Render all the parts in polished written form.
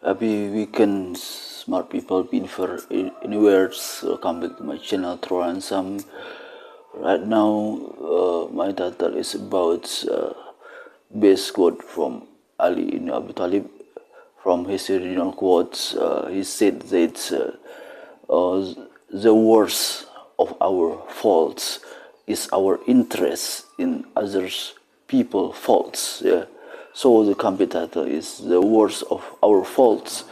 Happy weekend, smart people, beautiful universe. Welcome back to my channel, Throw and Some. Right now, my title is about base quote from Ali ibn Abi Talib. From his original quotes, he said that the worst of our faults is our interest in others people faults. Yeah. So the complete title is the worst of our faults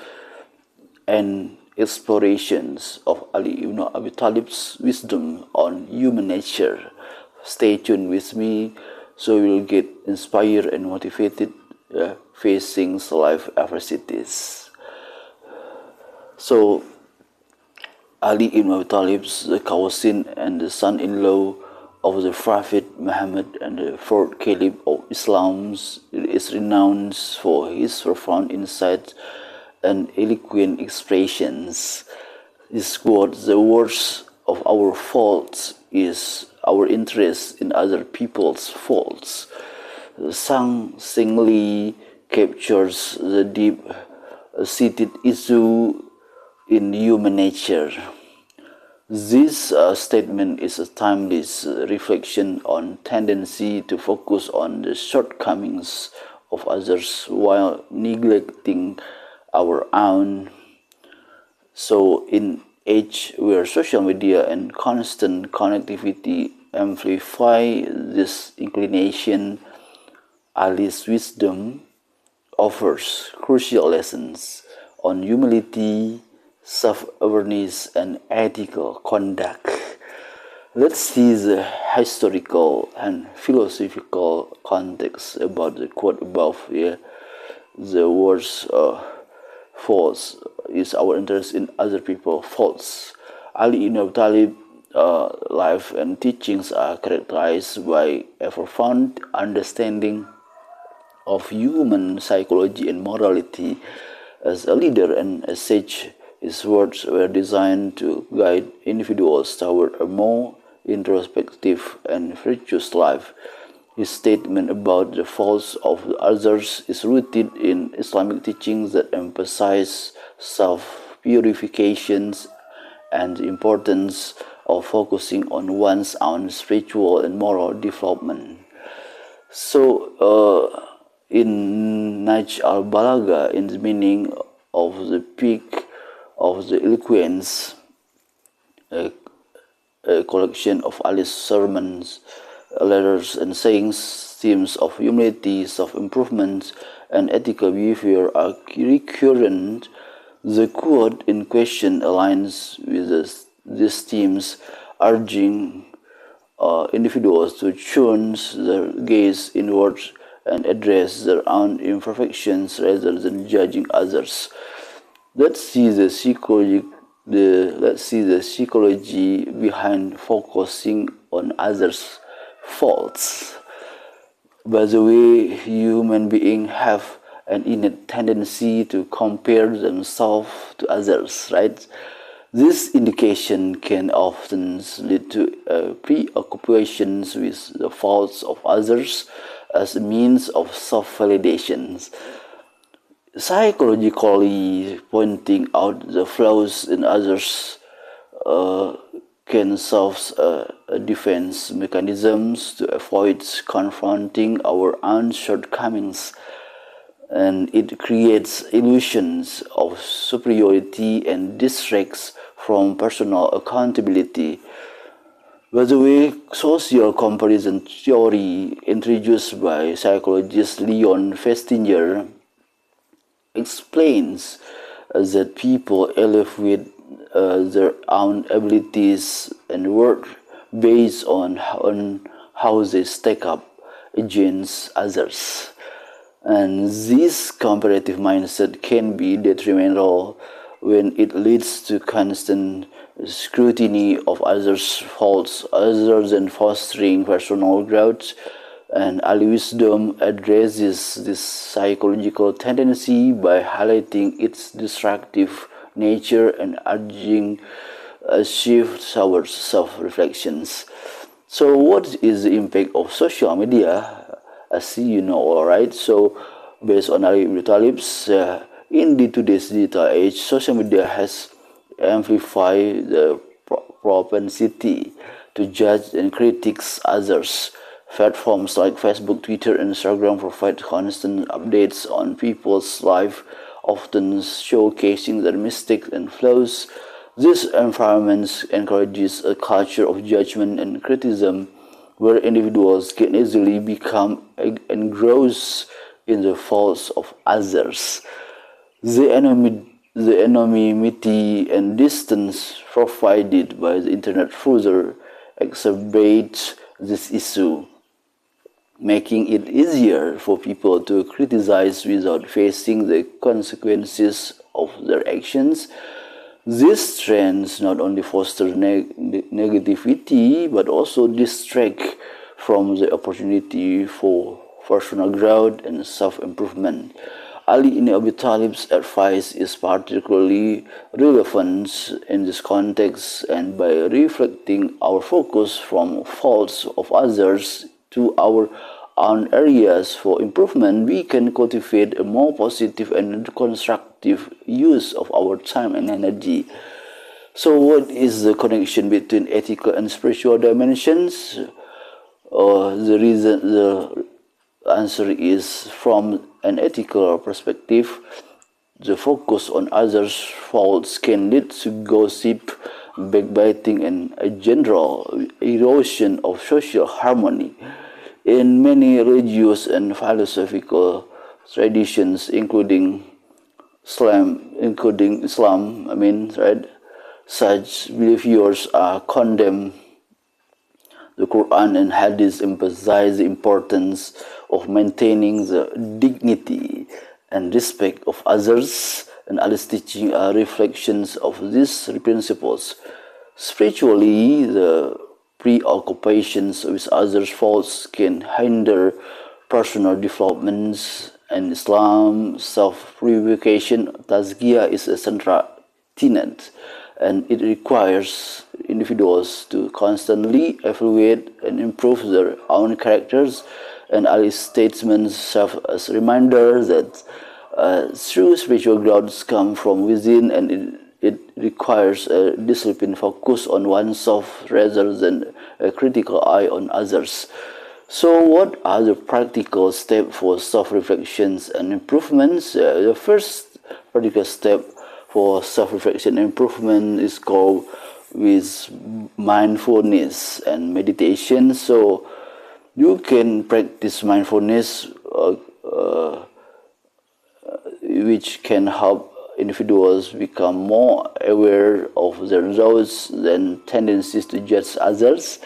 and explorations of Ali ibn Abi Talib's wisdom on human nature. Stay tuned with me so you will get inspired and motivated facing life adversities. So, Ali ibn Abi Talib, the cousin and the son-in-law of the Prophet Muhammad and the fourth Caliph of Islam, is renowned for his profound insight and eloquent expressions. His quote, "The worst of our faults is our interest in other people's faults," succinctly captures the deep-seated issue in human nature. This statement is a timeless reflection on tendency to focus on the shortcomings of others while neglecting our own. So in age where social media and constant connectivity amplify this inclination, Ali's wisdom offers crucial lessons on humility, self-awareness, and ethical conduct. Let's see the historical and philosophical context about the quote above here. The words faults is our interest in other people's faults. Ali ibn Abi Talib life and teachings are characterized by a profound understanding of human psychology and morality. As a leader and as such, his words were designed to guide individuals toward a more introspective and virtuous life. His statement about the faults of others is rooted in Islamic teachings that emphasize self-purification and the importance of focusing on one's own spiritual and moral development. So, in Nahj al-Balagha, in the meaning of the Peak of the Eloquence, a collection of Ali's sermons, letters, and sayings, themes of humility, self-improvement, and ethical behavior are recurrent. The quote in question aligns with these themes, urging individuals to turn their gaze inward and address their own imperfections rather than judging others. Let's see the psychology behind focusing on others' faults. By the way, human beings have an innate tendency to compare themselves to others, right? This indication can often lead to preoccupations with the faults of others as a means of self-validation. Psychologically, pointing out the flaws in others can serve defense mechanisms to avoid confronting our own shortcomings, and it creates illusions of superiority and distracts from personal accountability. By the way, social comparison theory introduced by psychologist Leon Festinger explains that people evaluate their own abilities and work based on how they stack up against others. And this comparative mindset can be detrimental when it leads to constant scrutiny of others' faults other than fostering personal growth. And Ali wisdom addresses this psychological tendency by highlighting its destructive nature and urging a shift towards self-reflections. So what is the impact of social media? As you know, alright, so based on Ali ibn Talib's In today's digital age, social media has amplified the propensity to judge and criticize others. Platforms like Facebook, Twitter, and Instagram provide constant updates on people's lives, often showcasing their mistakes and flaws. This environment encourages a culture of judgment and criticism, where individuals can easily become engrossed in the faults of others. The anonymity and distance provided by the internet further exacerbates this issue, making it easier for people to criticize without facing the consequences of their actions. These trends not only foster negativity but also distract from the opportunity for personal growth and self-improvement. Ali ibn Abi Talib's advice is particularly relevant in this context, and by reflecting our focus from faults of others to our own areas for improvement, we can cultivate a more positive and constructive use of our time and energy. So, what is the connection between ethical and spiritual dimensions? The answer is, from an ethical perspective, the focus on others' faults can lead to gossip, backbiting, and a general erosion of social harmony. In many religious and philosophical traditions, including Islam, such behaviors are condemned. The Quran and Hadith emphasize the importance of maintaining the dignity and respect of others, and Allah's teaching are reflections of these principles. Spiritually, the preoccupations with others' faults can hinder personal developments, and Islam self-purification, tazkiyah, is a central tenet, and it requires individuals to constantly evaluate and improve their own characters. And Ali's statements serve as a reminder that true spiritual growth comes from within, and it requires a disciplined focus on oneself rather than a critical eye on others. So, what are the practical steps for self-reflections and improvements? The first practical step for self-reflection and improvement is called with mindfulness and meditation. So, you can practice mindfulness, which can help individuals become more aware of their thoughts and tendencies to judge others.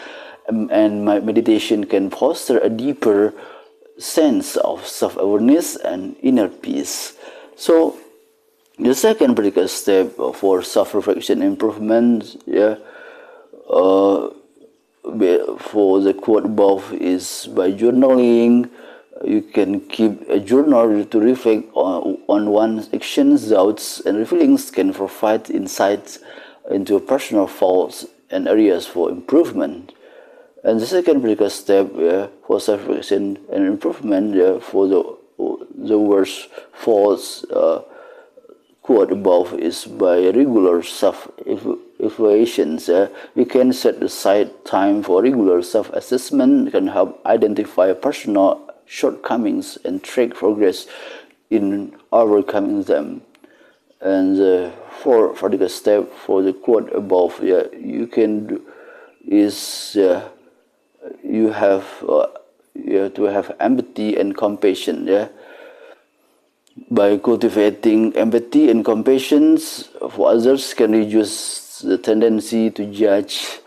And meditation can foster a deeper sense of self-awareness and inner peace. So, the second practical step for self-reflection improvement, for the quote above, is by journaling. You can keep a journal to reflect on one's actions, thoughts, and feelings, can provide insights into personal faults and areas for improvement. And the second practical step for self-reflection and improvement, for the worst faults quote above, is by regular self-evaluations. You can set aside time for regular self-assessment, can help identify personal shortcomings and track progress in overcoming them. And the fourth practical step for the quote above, you can do is you have to have empathy and compassion. By cultivating empathy and compassion for others can reduce the tendency to judge,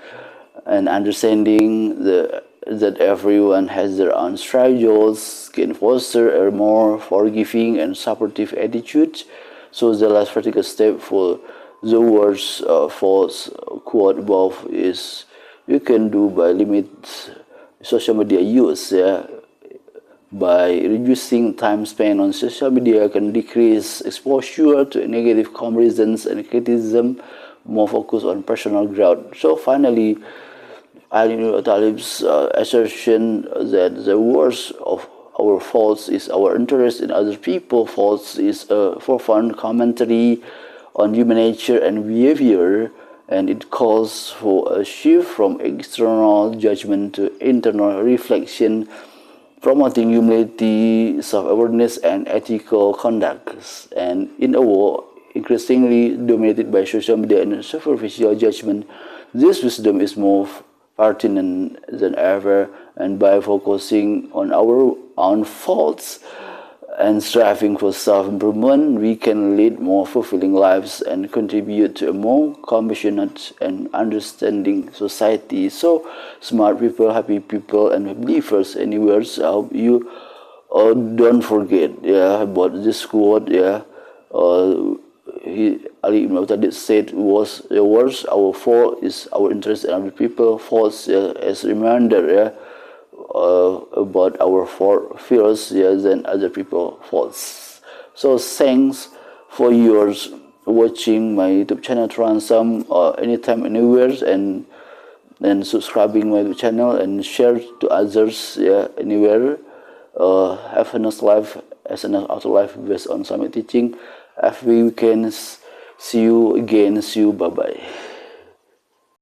and understanding that everyone has their own struggles can foster a more forgiving and supportive attitude. So the last practical step for the words false quote above is you can do by limit social media use. By reducing time spent on social media can decrease exposure to negative comparisons and criticism, more focus on personal growth. So finally, Ali ibn Talib's assertion that the worst of our faults is our interest in other people. Faults is a profound commentary on human nature and behavior, and it calls for a shift from external judgment to internal reflection, promoting humility, self-awareness, and ethical conduct. And in a world increasingly dominated by social media and superficial judgment, this wisdom is more pertinent than ever, and by focusing on our own faults and striving for self-improvement, we can lead more fulfilling lives and contribute to a more compassionate and understanding society. So, smart people, happy people, and believers anywhere. I hope you don't forget about this quote. Ali Ibn Abi said was the worst our fault is our interest in other people. Faults as reminder about our fears than other people faults. So thanks for yours watching my YouTube channel Transam anytime anywhere, and subscribing my YouTube channel and share to others anywhere. Have a nice life as an afterlife based on Islamic teaching. Happy weekends. See you again. See you. Bye bye.